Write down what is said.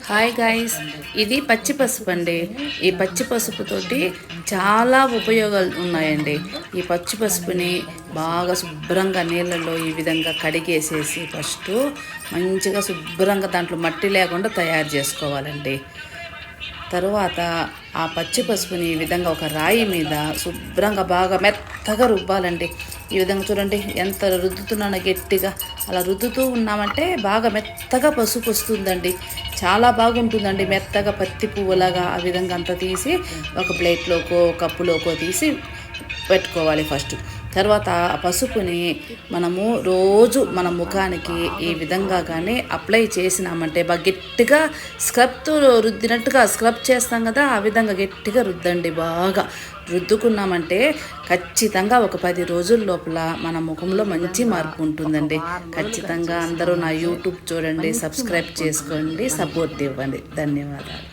Hi guys, ఇది పచ్చి పసుపు అండి. ఈ పచ్చి పసుపుతోటి చాలా ఉపయోగాలు ఉన్నాయండి. ఈ పచ్చి పసుపుని బాగా శుభ్రంగా నీళ్ళల్లో ఈ విధంగా కడిగేసేసి ఫస్ట్ మంచిగా శుభ్రంగా దాంట్లో మట్టి లేకుండా తయారు చేసుకోవాలండి. తరువాత ఆ పచ్చి పసుపుని ఈ విధంగా ఒక రాయి మీద శుభ్రంగా బాగా మెత్తగా రుబ్బాలండి. ఈ విధంగా చూడండి, ఎంత రుద్దుతున్నానో గట్టిగా. అలా రుద్దుతూ ఉన్నామంటే బాగా మెత్తగా పసుపు వస్తుందండి. చాలా బాగుంటుందండి, మెత్తగా పత్తి పువ్వులాగా. ఆ విధంగా అంతా తీసి ఒక ప్లేట్లోకో కప్పులోకో తీసి పెట్టుకోవాలి ఫస్ట్. తర్వాత ఆ పసుపుని మనము రోజు మన ముఖానికి ఈ విధంగా కానీ అప్లై చేసినామంటే బాగా గట్టిగా స్క్రబ్తో రుద్దినట్టుగా స్క్రబ్ చేస్తాం కదా, ఆ విధంగా గట్టిగా రుద్దండి. బాగా రుద్దుకున్నామంటే ఖచ్చితంగా ఒక 10 రోజుల లోపల మన ముఖంలో మంచి మార్పు ఉంటుందండి. ఖచ్చితంగా అందరూ నా యూట్యూబ్ చూడండి, సబ్స్క్రైబ్ చేసుకోండి, సపోర్ట్ ఇవ్వండి. ధన్యవాదాలు.